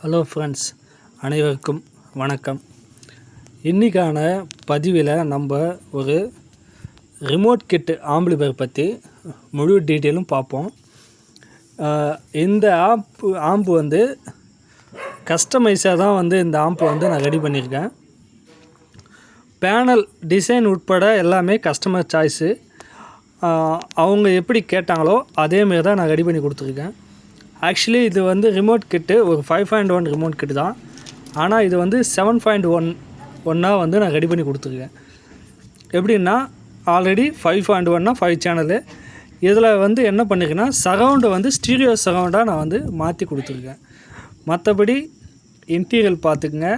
Hello friends, அனைவருக்கும் வணக்கம். இன்றைக்கான பதிவில் நம்ம ஒரு ரிமோட் கிட் ஆம்பிளிஃபையர் பற்றி முழு டீட்டெயிலும் பார்ப்போம். இந்த ஆம்பு வந்து கஸ்டமைஸாக தான் இந்த ஆம்பை நான் ரெடி பண்ணியிருக்கேன். பேனல் டிசைன் உட்பட எல்லாமே கஸ்டமர் சாய்ஸு. அவங்க எப்படி கேட்டாங்களோ அதேமாரி தான் நான் ரெடி பண்ணி கொடுத்துருக்கேன். ஆக்சுவலி இது ரிமோட் கிட்டு ஒரு 5.1 ரிமோட் கிட்டு தான். ஆனால் இது 7.1 நான் ரெடி பண்ணி கொடுத்துருக்கேன். எப்படின்னா ஆல்ரெடி 5.1னா 5 சேனலு. இதில் என்ன பண்ணியிருக்கேன்னா சரவுண்டை ஸ்டீரியோ சரவுண்டாக நான் மாற்றி கொடுத்துருக்கேன். மற்றபடி இன்டீரியல் பார்த்துக்குங்க.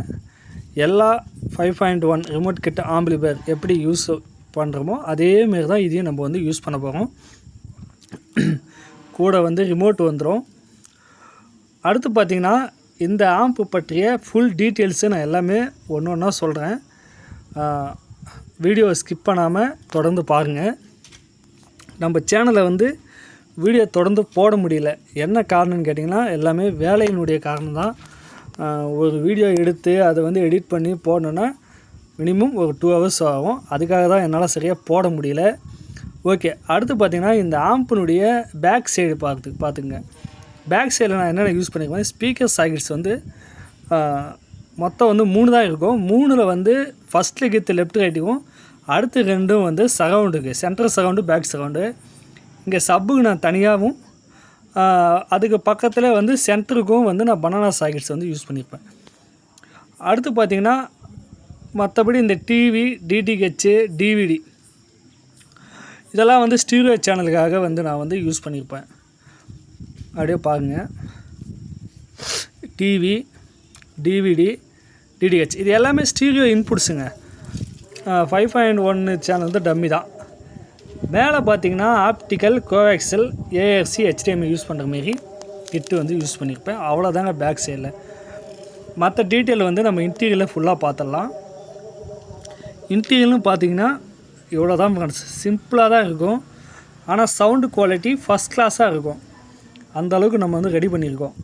எல்லா 5.1 ரிமோட் கிட் ஆம்பிளிஃபையர் எப்படி யூஸ் பண்ணுறோமோ அதேமாரி தான் இதையும் நம்ம யூஸ் பண்ண போகிறோம். கூட ரிமோட் வந்துடும். அடுத்து பார்த்திங்கன்னா இந்த ஆம்பு பற்றிய ஃபுல் டீட்டெயில்ஸு நான் எல்லாமே ஒன்று ஒன்றா சொல்கிறேன். வீடியோவை ஸ்கிப் பண்ணாமல் தொடர்ந்து பாருங்கள். நம்ம சேனலில் வீடியோ தொடர்ந்து போட முடியல. என்ன காரணம்னு கேட்டிங்கன்னா எல்லாமே வேலையினுடைய காரணம் தான். ஒரு வீடியோ எடுத்து அதை எடிட் பண்ணி போடணுன்னா மினிமம் ஒரு 2 hours ஆகும். அதுக்காக தான் என்னால் சரியாக போட முடியல. ஓகே, அடுத்து பார்த்திங்கன்னா இந்த ஆம்பினுடைய பேக் சைடு பார்த்துங்க. பேக் சைடில் நான் என்னென்ன யூஸ் பண்ணியிருக்கேன், ஸ்பீக்கர் சாக்கெட்ஸ் மொத்தம் 3 தான் இருக்கும். 3ல் ஃபஸ்ட்டில் இருக்கிறது லெஃப்ட் ரைட்டுக்கும், அடுத்து 2ம் சரவுண்டுக்கு, சென்ட்ரல் சரவுண்டு பேக் சரவுண்டு. இங்கே சப்புக்கு நான் தனியாகவும் அதுக்கு பக்கத்தில் சென்டருக்கும் நான் பனானா சாக்கெட்ஸ் யூஸ் பண்ணியிருப்பேன். அடுத்து பார்த்திங்கன்னா மற்றபடி இந்த டிவி, டிடிஹெச், டிவிடி இதெல்லாம் ஸ்டீரியோ சேனலுக்காக நான் யூஸ் பண்ணியிருப்பேன். அப்படியே பாருங்கள். டிவி, டிவிடி, டிடிஹெச் இது எல்லாமே ஸ்டீரியோ இன்புட்ஸுங்க. 5.1 சேனல் டம்மி தான். மேலே பார்த்தீங்கன்னா optical, coaxial, ARC, HDMI use பண்ணுற மாரி கிட்டு யூஸ் பண்ணியிருப்பேன். அவ்வளோதாங்க பேக் சைடில். மற்ற டீட்டெயில் நம்ம இன்டீரியரில் ஃபுல்லாக பார்த்துடலாம். இன்டீரியல்னு பார்த்தீங்கன்னா இவ்வளோ தான் ஃப்ரெண்ட்ஸ். சிம்பிளாக தான் இருக்கும். ஆனால் சவுண்டு குவாலிட்டி ஃபஸ்ட் கிளாஸாக இருக்கும். அந்த அளவுக்கு நம்ம ரெடி பண்ணியிருக்கோம்.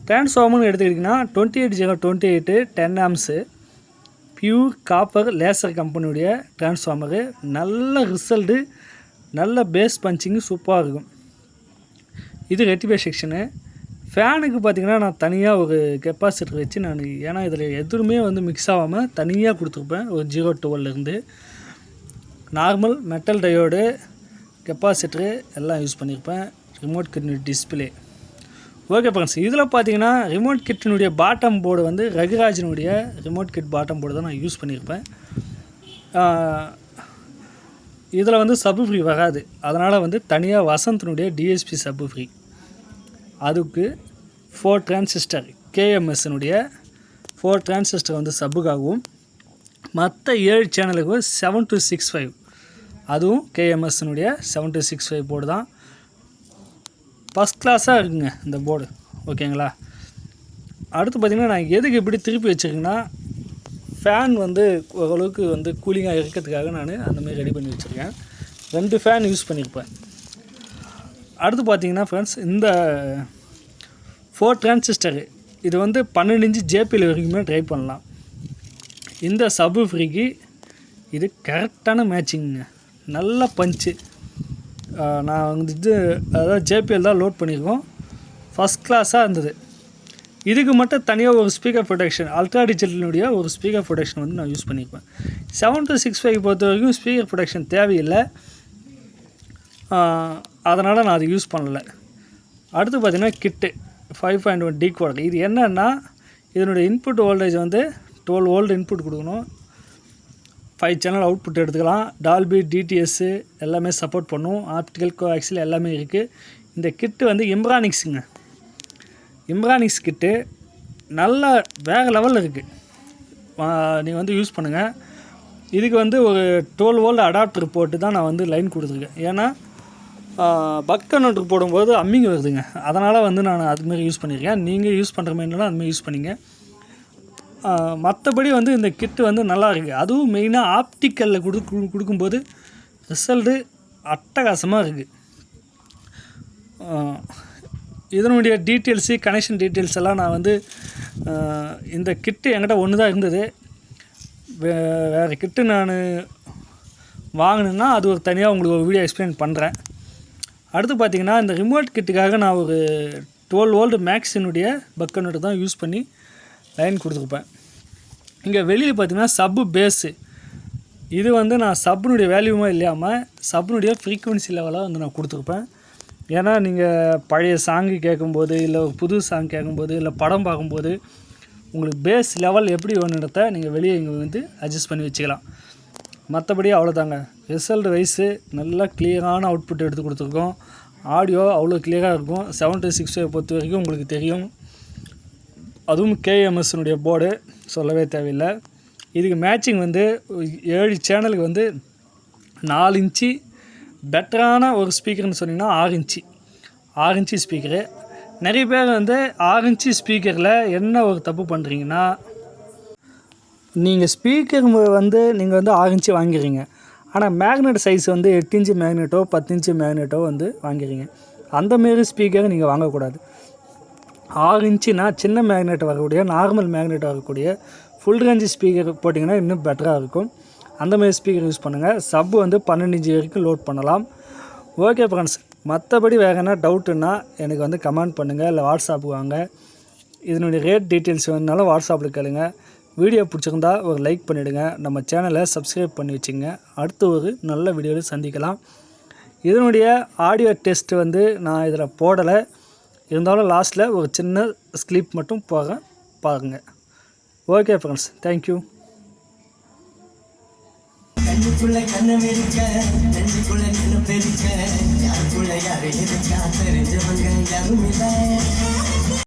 டிரான்ஸ்ஃபார்மர்னு எடுத்துக்கிட்டிங்கன்னா 28028 10 amps பியூர் காப்பர் லேசர் கம்பெனியுடைய டிரான்ஸ்ஃபார்மரு. நல்ல ரிசல்ட்டு, நல்ல பேஸ் பஞ்சிங்கு சூப்பராக இருக்கும். இது ரெக்டிஃபை செக்ஷனு. ஃபேனுக்கு பார்த்திங்கன்னா நான் தனியாக ஒரு கெப்பாசிட்டர் வச்சு ஏன்னா இதில் எதுவுமே மிக்ஸ் ஆகாமல் தனியாக கொடுத்துருப்பேன். ஒரு 012லேருந்து நார்மல் மெட்டல் டயோடு, கெப்பாசிட்டரு எல்லாம் யூஸ் பண்ணியிருப்பேன். ரிமோட் கிட்டினுடைய டிஸ்பிளே. ஓகே ஃப்ரெண்ட்ஸ், இதில் பார்த்தீங்கன்னா ரிமோட் கிட்டினுடைய பாட்டம் போர்டு ரகுராஜினுடைய ரிமோட் கிட் பாட்டம் போர்டு தான் நான் யூஸ் பண்ணியிருப்பேன். இதில் சப்பு ஃப்ரீ வராது. அதனால் தனியாக வசந்தினுடைய டிஎஸ்பி சப்பு ஃப்ரீ. அதுக்கு 4 டிரான்சிஸ்டர் கேஎம்எஸ்னுடைய 4 டிரான்சிஸ்டர் சப்புக்காகவும், மற்ற 7 சேனலுக்கு 7265 அதுவும் கேஎம்எஸ்னுடைய 7265 போர்டு தான். ஃபஸ்ட் கிளாஸாக இருக்குங்க இந்த போர்டு. ஓகேங்களா. அடுத்து பார்த்திங்கன்னா நான் எதுக்கு இப்படி திருப்பி வச்சுருக்கேன்னா ஃபேன் ஓரளவுக்கு கூலிங்காக இருக்கிறதுக்காக நான் அந்தமாதிரி ரெடி பண்ணி வச்சுருக்கேன். 2 ஃபேன் யூஸ் பண்ணியிருப்பேன். அடுத்து பார்த்திங்கன்னா ஃப்ரெண்ட்ஸ் இந்த 4 டிரான்சிஸ்டரு இது 12 inch ஜேபியில் வரைக்குமே ட்ரை பண்ணலாம். இந்த சப்பு ஃப்ரீக்கு இது கரெக்டான மேட்சிங்க. நல்ல பஞ்சு. நான் அதாவது ஜேபிஎல் தான் லோட் பண்ணியிருக்கோம். ஃபஸ்ட் கிளாஸாக இருந்தது. இதுக்கு மட்டும் தனியாக ஒரு ஸ்பீக்கர் ப்ரொடெக்ஷன், அல்ட்ரா டிஜிட்டலினுடைய ஒரு ஸ்பீக்கர் ப்ரொடெக்ஷன் நான் யூஸ் பண்ணியிருப்பேன். 7265 பொறுத்த வரைக்கும் ஸ்பீக்கர் ப்ரொடெக்ஷன் தேவையில்லை. அதனால் நான் அது யூஸ் பண்ணலை. அடுத்து பார்த்திங்கன்னா கிட்டு 5.1 டீகோடர். இது என்னென்னா இதனுடைய இன்புட் வோல்டேஜ் 12 volt இன்புட் கொடுக்கணும். 5 சேனல் அவுட்புட் எடுத்துக்கலாம். டால்பி, டிடிஎஸ்ஸு எல்லாமே சப்போர்ட் பண்ணும். ஆப்டிக்கல், கோஆக்சில் எல்லாமே இருக்குது. இந்த கிட்டு இம்ரானிக்ஸுங்க. இம்ரானிக்ஸ் கிட்டு நல்ல வேறு லெவலில் இருக்குது. நீங்கள் யூஸ் பண்ணுங்கள். இதுக்கு ஒரு 12 volt அடாப்டர் போட்டு தான் நான் லைன் கொடுத்துருக்கேன். ஏன்னா பக் கன்வெர்ட்டர் போடும்போது அம்மிங்க வருதுங்க. அதனால் நான் அதுமாரி யூஸ் பண்ணியிருக்கேன். நீங்கள் யூஸ் பண்ணுற மாதிரினாலும் அதுமாதிரி யூஸ் பண்ணிங்க. மற்றபடி இந்த கிட்டு நல்லா இருக்குது. அதுவும் மெயினாக ஆப்டிக்கலில் கொடுக்கும்போது ரிசல்ட்டு அட்டகாசமாக இருக்குது. இதனுடைய டீட்டெயில்ஸு கனெக்ஷன் டீட்டெயில்ஸ் எல்லாம் நான் வந்து இந்த கிட்டு என்கிட்ட ஒன்று தான் இருந்தது. வேறு கிட்டு நான் வாங்கினேன்னா அது ஒரு தனியாக உங்களுக்கு ஒரு வீடியோ எக்ஸ்பிளைன் பண்ணுறேன். அடுத்து பார்த்திங்கன்னா இந்த ரிமோட் கிட்டுக்காக நான் ஒரு 12 வோல்ட் மேக்ஸினுடைய பக்கனட்டு தான் யூஸ் பண்ணி லைன் கொடுத்துருப்பேன். இங்கே வெளியில் பார்த்திங்கன்னா சப்பு பேஸு இது வந்து நான் சப்புனுடைய வேல்யூமாக இல்லாமல் சப்புனுடைய ஃப்ரீக்குவென்சி லெவலாக வந்து நான் கொடுத்துருப்பேன். ஏன்னா நீங்கள் பழைய சாங்கு கேட்கும்போது இல்லை புது சாங் கேட்கும்போது இல்லை படம் பார்க்கும்போது உங்களுக்கு பேஸ் லெவல் எப்படி வேணுன்றத நீங்கள் வெளியே இங்கே வந்து அட்ஜஸ்ட் பண்ணி வச்சுக்கலாம். மற்றபடி அவ்வளோதாங்க. ரிசல்ட் வைஸு நல்லா கிளியரான அவுட்புட் எடுத்து கொடுத்துருக்கோம். ஆடியோ அவ்வளோ கிளியராக இருக்கும். 765 பொறுத்த வரைக்கும் உங்களுக்கு தெரியும். அதுவும் கேஎம்எஸ்னுடைய போர்டு சொல்லவே தேவையில்லை. இதுக்கு மேட்சிங் வந்து 7 சேனலுக்கு வந்து 4 இன்ச்சு பெட்டரான ஒரு ஸ்பீக்கர்னு சொன்னிங்கன்னா 6 இன்ச்சு ஸ்பீக்கரு. நிறைய பேர் வந்து 6 இன்ச்சு ஸ்பீக்கரில் என்ன ஒரு தப்பு பண்ணுறீங்கன்னா, நீங்கள் ஸ்பீக்கர் வந்து நீங்கள் வந்து 6 இன்ச்சு வாங்கிறீங்க. ஆனால் மேக்னெட் சைஸ் வந்து 8 இன்ச்சு மேக்னெட்டோ 10 இன்ச்சு மேக்னெட்டோ வந்து வாங்கிறீங்க. அந்தமாரி ஸ்பீக்கரை நீங்கள் வாங்கக்கூடாது. 6 இன்ச்சுனா சின்ன மேக்னெட் வரக்கூடிய நார்மல் மேக்னெட் வரக்கூடிய ஃபுல் ரேஞ்ச் ஸ்பீக்கர் போட்டிங்கன்னா இன்னும் பெட்டராக இருக்கும். அந்தமாரி ஸ்பீக்கர் யூஸ் பண்ணுங்கள். சப்பு வந்து 12 இன்ச்சு வரைக்கும் லோட் பண்ணலாம். ஓகே ஃப்ரெண்ட்ஸ், மற்றபடி வேறு என்ன டவுட்டுன்னா எனக்கு வந்து கமெண்ட் பண்ணுங்கள், இல்லை வாட்ஸ்அப்புக்கு வாங்க. இதனுடைய ரேட் டீட்டெயில்ஸ் வேணுனாலும் வாட்ஸ்அப்பில் கேளுங்க. வீடியோ பிடிச்சிருந்தா ஒரு லைக் பண்ணிவிடுங்க. நம்ம சேனலை சப்ஸ்கிரைப் பண்ணி வச்சுங்க. அடுத்து ஒரு நல்ல வீடியோவில் சந்திக்கலாம். இதனுடைய ஆடியோ டெஸ்ட் வந்து நான் இதில் போடலை, இருந்தாலும் லாஸ்ட்டில் ஒரு சின்ன ஸ்கிளிப் மட்டும் பாருங்கள். Okay friends, thank you. கண்ணுக்குள்ள கண்ண வெடிக்க நெஞ்சுக்குள்ள நின்னு பெருக்க யாருக்குள்ள யாரு இருக்கா தெரிஞ்சவங்க யாரும் இல்லை.